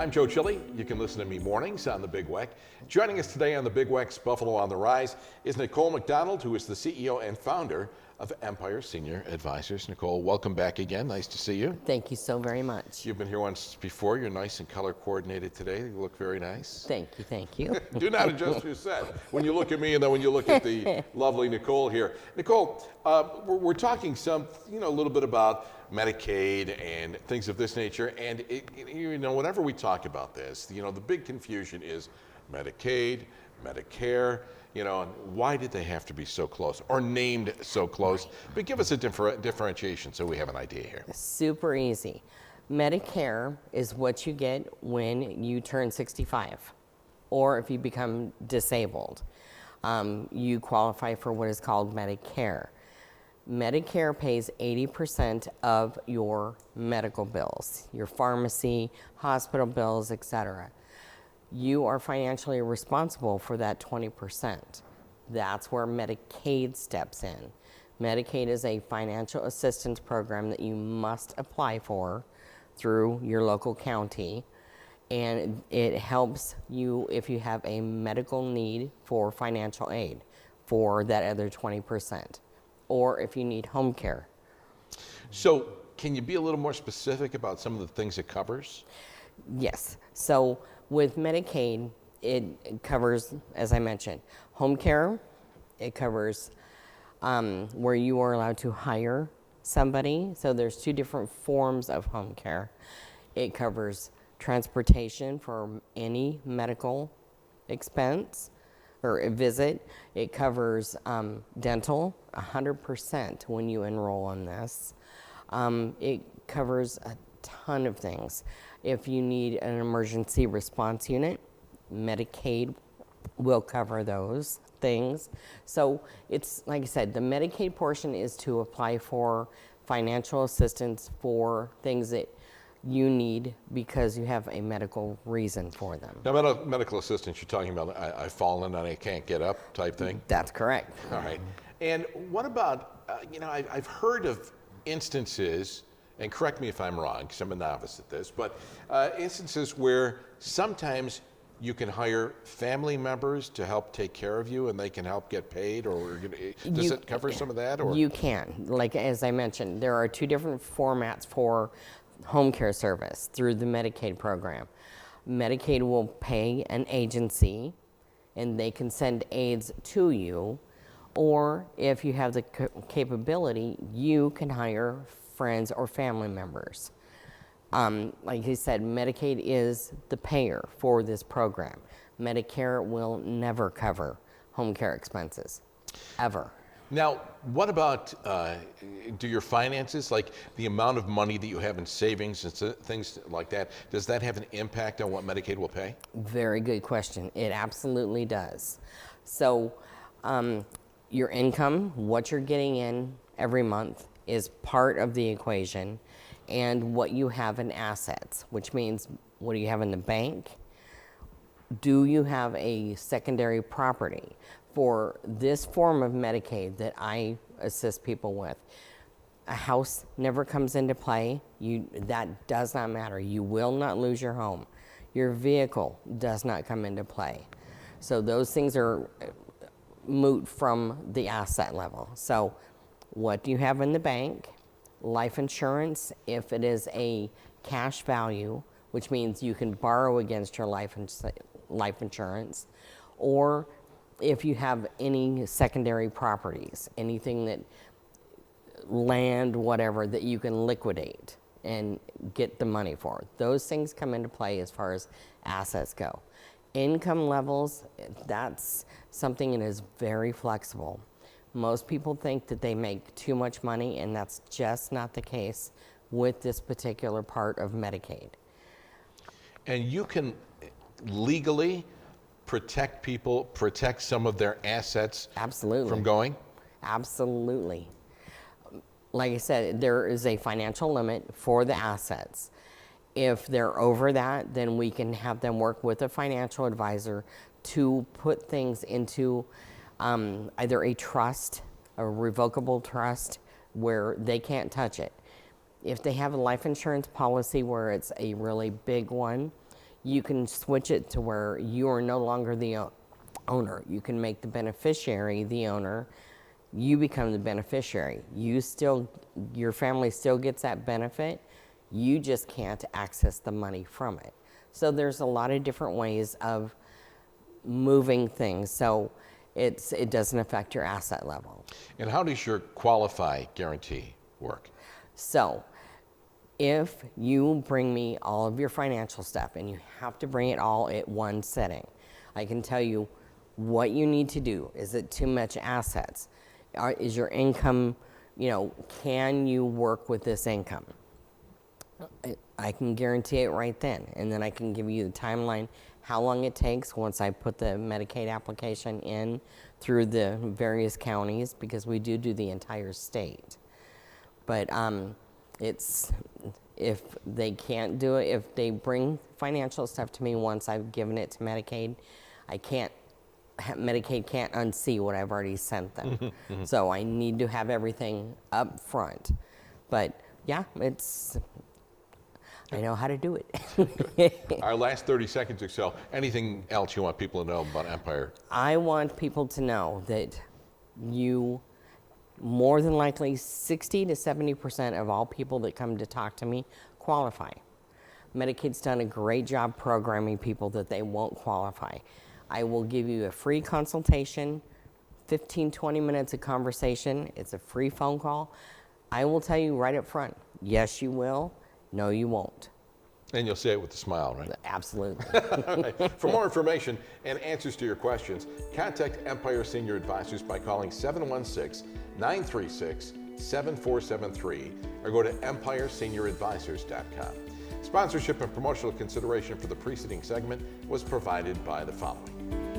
I'm Joe Chili. You can listen to me mornings on the Big Weck. Joining us today on the Big Weck's Buffalo on the Rise is Nicole McDonald, who is the CEO and founder of Empire Senior Advisors. Nicole, welcome back again. Nice to see you. Thank you so very much. You've been here once before. You're nice and color coordinated today. You look very nice. Thank you, thank you. Do not adjust your set when you look at me and then when you look at the lovely Nicole here. Nicole, we're talking a little bit about Medicaid and things of this nature. And whenever we talk about this, the big confusion is Medicaid, Medicare. And why did they have to be so close or named so close? But give us a differentiation so we have an idea here. Super easy. Medicare is what you get when you turn 65 or if you become disabled. You qualify for what is called Medicare. Medicare pays 80% of your medical bills, your pharmacy, hospital bills, etc. You are financially responsible for that 20%. That's where Medicaid steps in. Medicaid is a financial assistance program that you must apply for through your local county, and it helps you if you have a medical need for financial aid for that other 20%, or if you need home care. So can you be a little more specific about some of the things it covers? Yes. So with Medicaid, it covers, as I mentioned, home care. It covers where you are allowed to hire somebody. So there's two different forms of home care. It covers transportation for any medical expense or a visit. It covers dental, 100% when you enroll in this. It covers a ton of things. If you need an emergency response unit, Medicaid will cover those things. So it's, like I said, the Medicaid portion is to apply for financial assistance for things that you need because you have a medical reason for them. Now, medical assistance, you're talking about I've fallen and I can't get up type thing? That's correct. All right. And what about, I've heard of instances, and correct me if I'm wrong, because I'm a novice at this, but instances where sometimes you can hire family members to help take care of you and they can help get paid, or does it cover some of that? Or? You can. Like, as I mentioned, there are two different formats for home care service through the Medicaid program. Medicaid will pay an agency and they can send aides to you, or if you have the capability, you can hire friends or family members. Like you said, Medicaid is the payer for this program. Medicare will never cover home care expenses, ever. Now, what about do your finances, like the amount of money that you have in savings and things like that, does that have an impact on what Medicaid will pay? Very good question. It absolutely does. So your income, what you're getting in every month, is part of the equation, and what you have in assets, which means what do you have in the bank? Do you have a secondary property? For this form of Medicaid that I assist people with, a house never comes into play. That does not matter. You will not lose your home. Your vehicle does not come into play. So those things are moot from the asset level. So what do you have in the bank? Life insurance, if it is a cash value, which means you can borrow against your life insurance, or if you have any secondary properties, anything that land, whatever, that you can liquidate and get the money for. Those things come into play as far as assets go. Income levels, that's something that is very flexible. Most people think that they make too much money, and that's just not the case with this particular part of Medicaid. And you can legally protect people, protect some of their assets Absolutely. From going? Absolutely. Like I said, there is a financial limit for the assets. If they're over that, then we can have them work with a financial advisor to put things into either a trust, a revocable trust, where they can't touch it. If they have a life insurance policy where it's a really big one, you can switch it to where you are no longer the owner. You can make the beneficiary the owner. You become the beneficiary. Your family still gets that benefit. You just can't access the money from it. So there's a lot of different ways of moving things. So it doesn't affect your asset level. And how does your qualify guarantee work? So if you bring me all of your financial stuff, and you have to bring it all at one setting, I can tell you what you need to do. Is it too much assets? Is your income, can you work with this income? I can guarantee it right then, and then I can give you the timeline, how long it takes once I put the Medicaid application in through the various counties, because we do the entire state. But if they can't do it, if they bring financial stuff to me once I've given it to Medicaid, Medicaid can't unsee what I've already sent them. So I need to have everything up front. But yeah, I know how to do it. Our last 30 seconds or so, anything else you want people to know about Empire? I want people to know that more than likely 60 to 70% of all people that come to talk to me qualify. Medicaid's done a great job programming people that they won't qualify. I will give you a free consultation, 15, 20 minutes of conversation. It's a free phone call. I will tell you right up front, yes, you will. No, you won't. And you'll say it with a smile, right? Absolutely. All right. For more information and answers to your questions, contact Empire Senior Advisors by calling 716-936-7473 or go to empiresenior.advisors.com. Sponsorship and promotional consideration for the preceding segment was provided by the following.